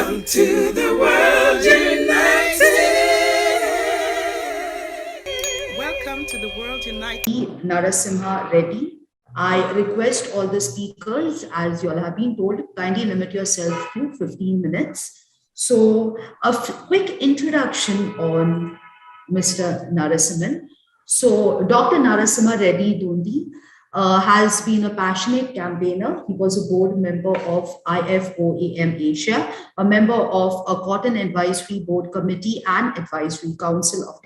Welcome to the World United. Welcome to the World United. Narasimha Reddy. I request all the speakers, as you all have been told, kindly limit yourself to 15 minutes. So, a quick introduction on Mr. Narasimhan. So, Dr. Narasimha Reddy Dondi has been a passionate campaigner. He was a board member of IFOAM Asia, a member of a Cotton Advisory Board Committee and Advisory Council of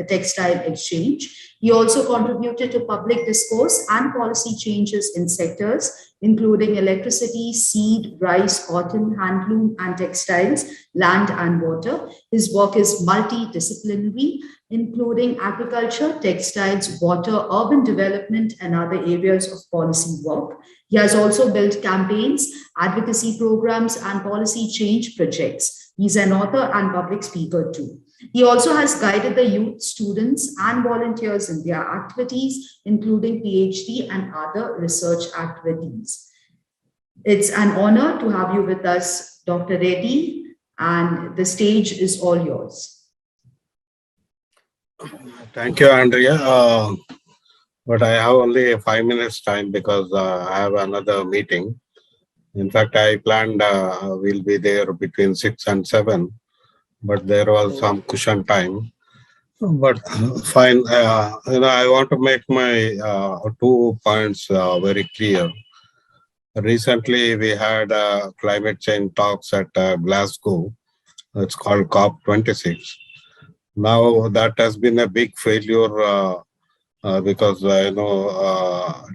Textile Exchange. He also contributed to public discourse and policy changes in sectors including electricity, seed, rice, cotton, handloom, and textiles, land and water. His work is multidisciplinary, including agriculture, textiles, water, urban development, and other areas of policy work. He has also built campaigns, advocacy programs, and policy change projects. He's an author and public speaker too. He also has guided the youth, students, and volunteers in their activities, including PhD and other research activities. It's an honor to have you with us, Dr. Reddy, and the stage is all yours. Thank you, Andrea. But I have only 5 minutes time because I have another meeting. In fact, I planned we'll be there between 6 and 7, but there was some cushion time. But fine, I want to make my 2 points very clear. Recently, we had climate change talks at Glasgow. It's called COP26. Now that has been a big failure because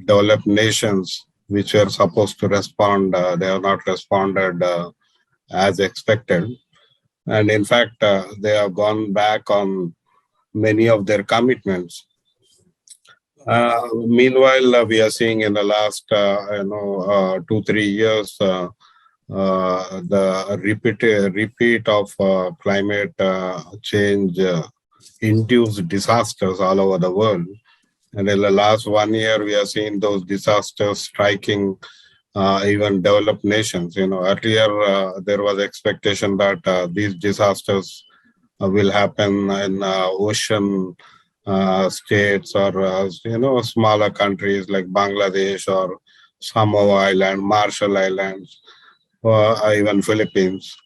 developed nations which were supposed to respond, they have not responded as expected. And in fact, they have gone back on many of their commitments. Meanwhile, we are seeing in the last 2-3 years the repeat of climate change induced disasters all over the world. And in the last 1 year, we are seeing those disasters striking even developed nations. Earlier there was expectation that these disasters will happen in ocean states or smaller countries like Bangladesh or Samoa Island, Marshall Islands, or even Philippines.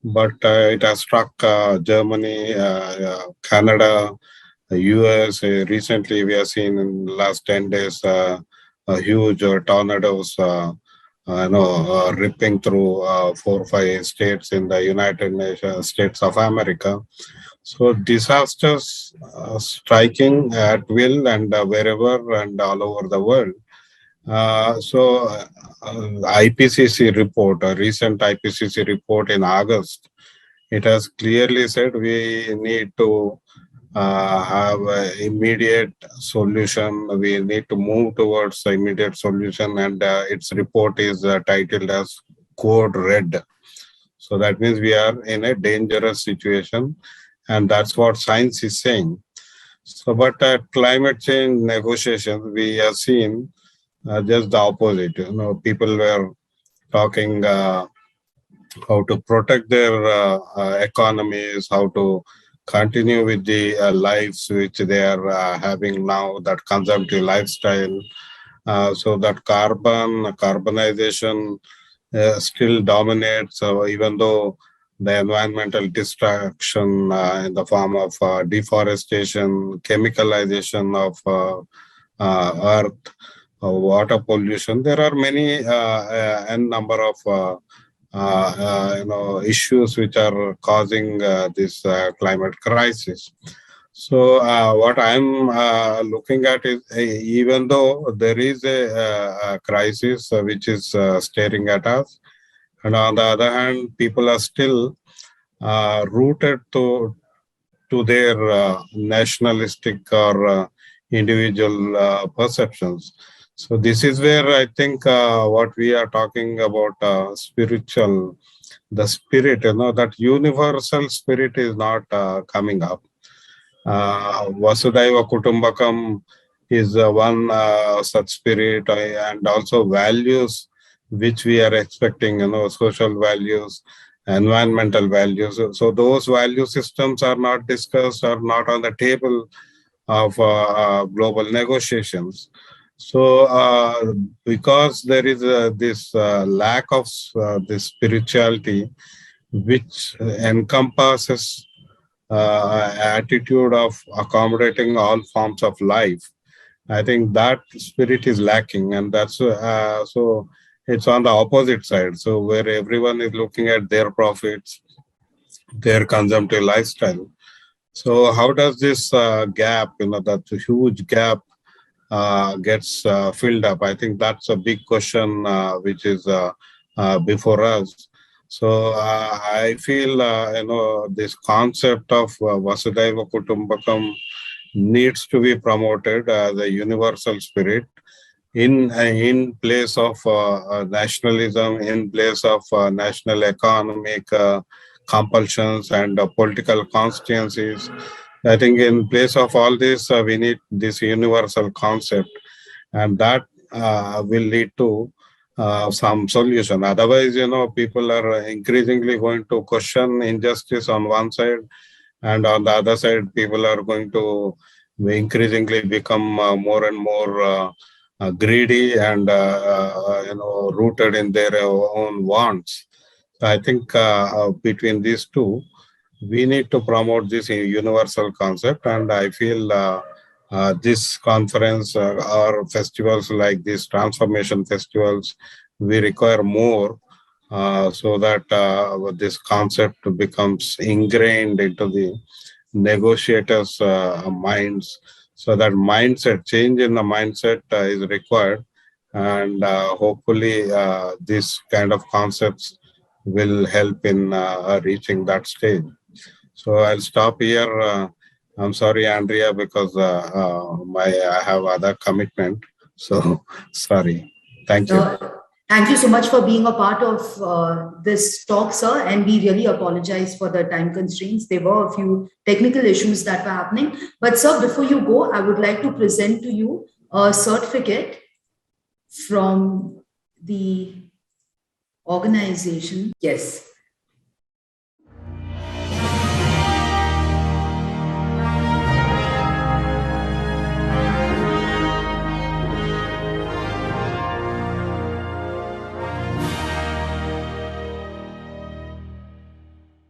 But it has struck Germany, Canada, the US. Recently, we have seen in the last 10 days huge tornadoes ripping through 4 or 5 states in the United States of America. So disasters striking at will and wherever and all over the world. IPCC report, a recent IPCC report in August, it has clearly said we need to have an immediate solution. We need to move towards the immediate solution, and its report is titled as Code Red. So that means we are in a dangerous situation, and that's what science is saying. So, but at climate change negotiations, we have seen just the opposite. People were talking how to protect their economies, how to continue with the lives which they are having now, that consumptive lifestyle. So that carbonization still dominates, even though the environmental destruction in the form of deforestation, chemicalization of earth, water pollution. There are many n number of issues which are causing this climate crisis. So what I'm looking at is, even though there is a crisis which is staring at us, and on the other hand, people are still rooted to their nationalistic or individual perceptions. So this is where I think what we are talking about spiritual, the spirit, that universal spirit is not coming up. Vasudhaiva Kutumbakam is one such spirit, and also values which we are expecting, social values environmental values. So those value systems are not discussed or not on the table of global negotiations. So because there is this lack of this spirituality, which encompasses attitude of accommodating all forms of life, I think that spirit is lacking, and that's so it's on the opposite side. So where everyone is looking at their profits, their consumptive lifestyle. So how does this gap, that huge gap, gets filled up? I think that's a big question which is before us. So I feel this concept of Vasudhaiva Kutumbakam needs to be promoted as a universal spirit in place of nationalism, in place of national economic compulsions and political constituencies. I think in place of all this, we need this universal concept, and that will lead to some solution. Otherwise, people are increasingly going to question injustice on one side, and on the other side, people are going to increasingly become more and more greedy and rooted in their own wants. So I think between these two, we need to promote this universal concept, and I feel this conference or festivals like these transformation festivals, we require more so that this concept becomes ingrained into the negotiators' minds, so that mindset change in the mindset is required, and hopefully this kind of concepts will help in reaching that stage. So I'll stop here. I'm sorry, Andrea, because I have other commitment. So sorry. Thank you. Thank you so much for being a part of this talk, sir. And we really apologize for the time constraints. There were a few technical issues that were happening. But sir, before you go, I would like to present to you a certificate from the organization. Yes.